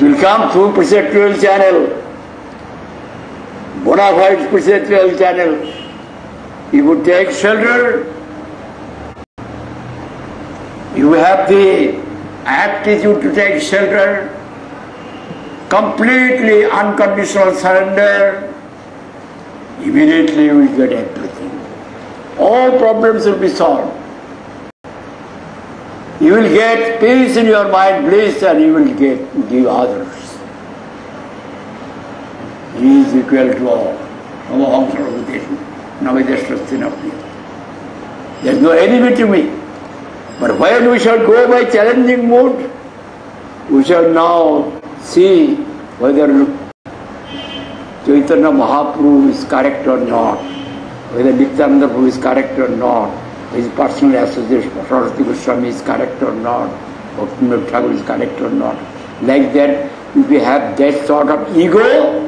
will come through perceptual channel, bona fide perceptual channel. You would take shelter. You have the aptitude to take shelter, completely unconditional surrender. Immediately you will get everything. All problems will be solved. You will get peace in your mind, bliss, and you will give others. He is equal to all. There is no enemy to me. But when we shall go by challenging mood, we shall now see whether Chaitanya Mahaprabhu is correct or not, whether Nityananda Prabhu is correct or not, his personal association, Saraswati Goswami is correct or not, Bhaktivinoda Thakur is correct or not. Like that, if we have that sort of ego,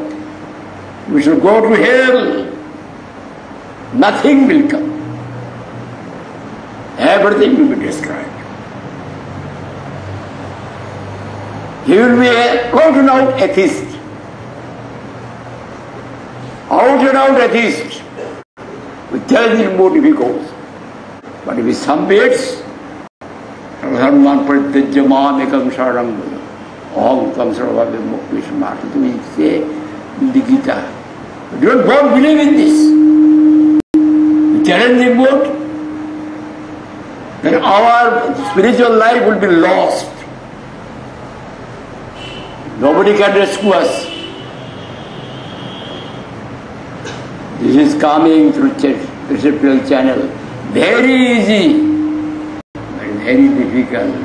we shall go to hell. Nothing will come. Everything will be destroyed. He will be an out and out atheist. Out and out atheist. With challenging mood if he goes. But if he submits, Hanuman Pratyajya Mam Ekam Sharanam Aham Tam Sarvabhya Mokvishmarta, we say in the Gita. But you don't believe in this. With challenging mood, then our spiritual life will be lost. Nobody can rescue us. This is coming through perceptual channel. Very easy, but very difficult.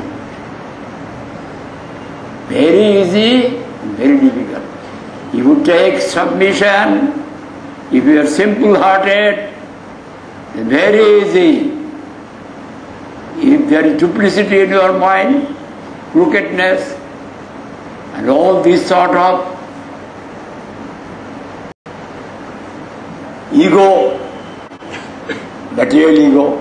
Very easy, very difficult. If you take submission, if you are simple-hearted, then very easy. If there is duplicity in your mind, crookedness, and all this sort of ego, material ego,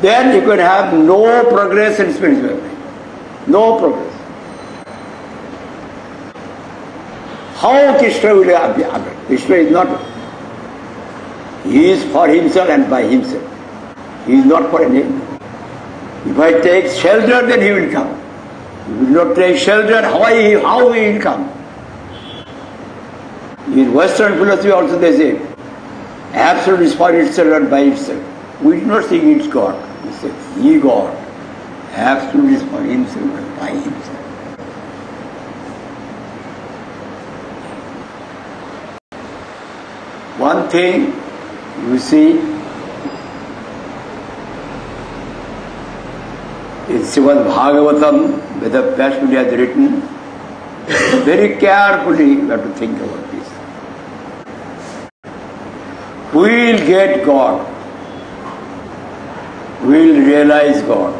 then you can have no progress in spirituality. No progress. How Krishna will appear? Krishna is not, he is for himself and by himself. He is not for anything. If I take shelter, then he will come. If he will not take shelter, how he will come? In Western philosophy also they say, absolute is for itself and by itself. We do not think it's God. We say, He God. Absolute is for himself and by himself. One thing you see in Srimad Bhagavatam, Veda Vyasa has written, very carefully we have to think about this. We will get God. We will realize God.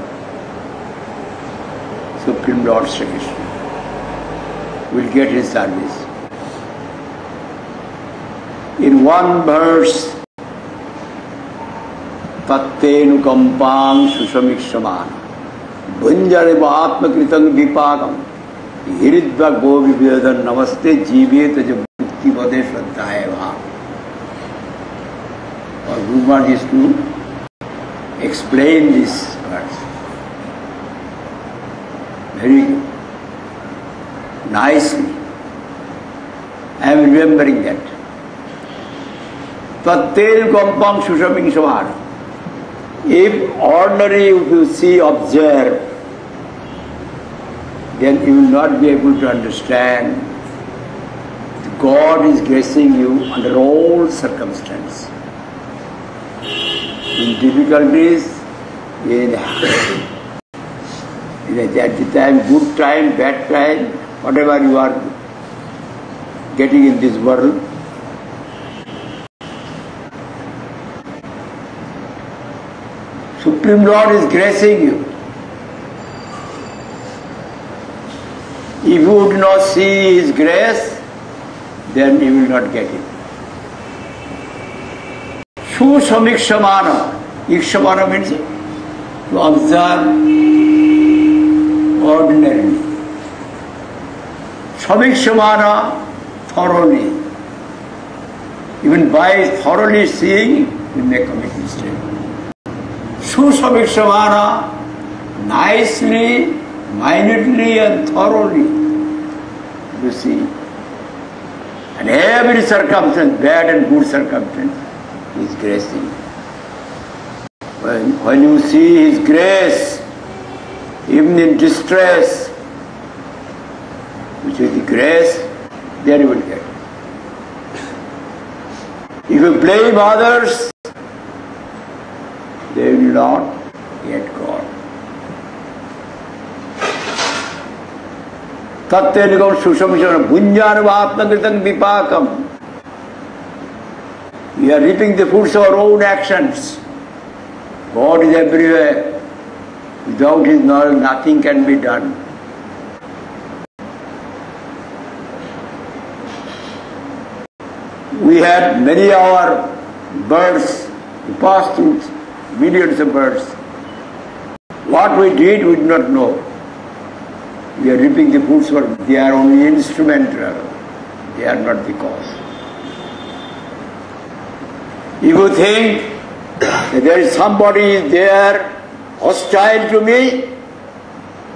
Supreme Lord Sri Krishna. We will get His service. In one verse, Tattenu Kampang Sushamikshamana Bunjareva Atmakritang Vipagam Hiridva Govivedan Namaste Jiveta Jabhukti Vade Shraddhayava. Our Guru Maharaj is to explain this verse very nicely. I am remembering that. Tattel Kampang Sushamikshamana. If ordinary, if you see, observe, then you will not be able to understand that God is gracing you under all circumstances. In difficulties, at the time, good time, bad time, whatever you are getting in this world, Supreme Lord is gracing you. If you would not see His grace, then you will not get it. Sushamikshamana. Ikshamana means to observe ordinarily. Savikshmana thoroughly. Even by thoroughly seeing, we may commit mistake. Susavikshmana, nicely, minutely and thoroughly, you see. And every circumstance, bad and good circumstance, He is gracing. When you see His grace, even in distress, which is the grace, there you will get. If you blame others, they will not get God. Tattenigam sushamishana bunjanavaatmakritam vipakam. We are reaping the fruits of our own actions. God is everywhere. Without His knowledge, nothing can be done. We had many of our birds, we passed through millions of birds. What we did, we do not know. We are reaping the fruits, but they are only instrumental. They are not the cause. If you think that there is somebody there hostile to me,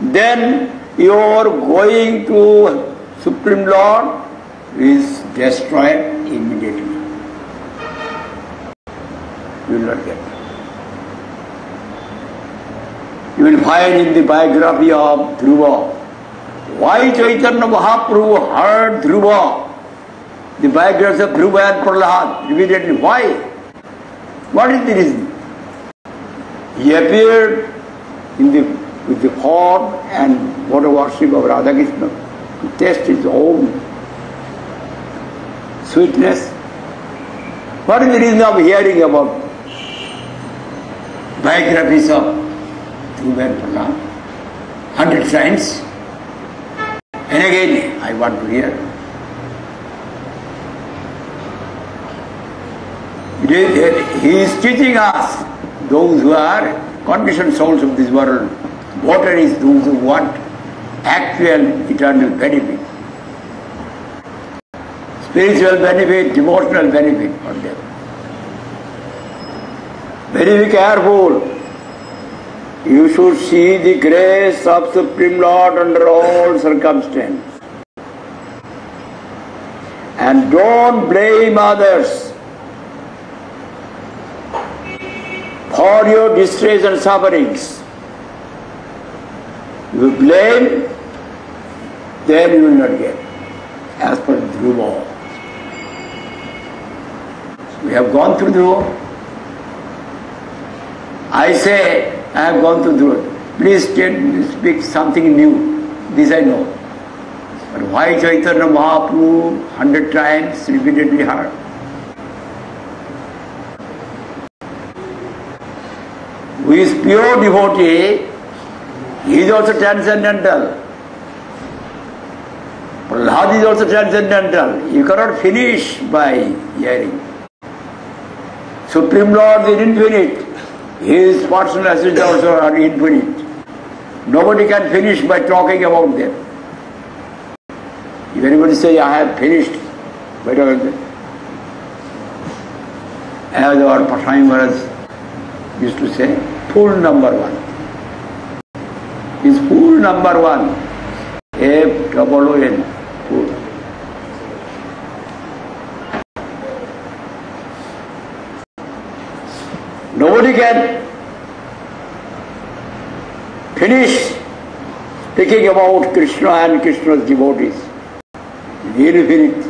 then your going to Supreme Lord is destroyed immediately. You will not get it. You will find in the biography of Dhruva, why Chaitanya Mahaprabhu heard Dhruva, the biography of Dhruva and Prahlad, immediately. Why? What is the reason? He appeared with the form and water worship of Radha Krishna to test his own sweetness. What is the reason of hearing about biographies of Dhruva and Prahlad 100 times? And again, I want to hear. He is teaching us, those who are conditioned souls of this world, what is those who want actual eternal benefit, spiritual benefit, devotional benefit for them. Very be careful. You should see the grace of Supreme Lord under all circumstances. And don't blame others for your distress and sufferings. You blame, then you will not get. As per Dhruva. We have gone through Dhruva. I say, I have gone through Dhruva. Please speak something new. This I know. But why Chaitanya Mahaprabhu 100 times repeatedly heard? Who is pure devotee, he is also transcendental. Prahlad is also transcendental. You cannot finish by hearing. Supreme Lord is infinite. His personal assistants also are infinite. Nobody can finish by talking about them. If anybody says, I have finished, by talking about them. As our Paswami Maharaj used to say, full number one. Is full number one. F-O-O-N, full. Nobody can finish speaking about Krishna and Krishna's devotees. Infinite.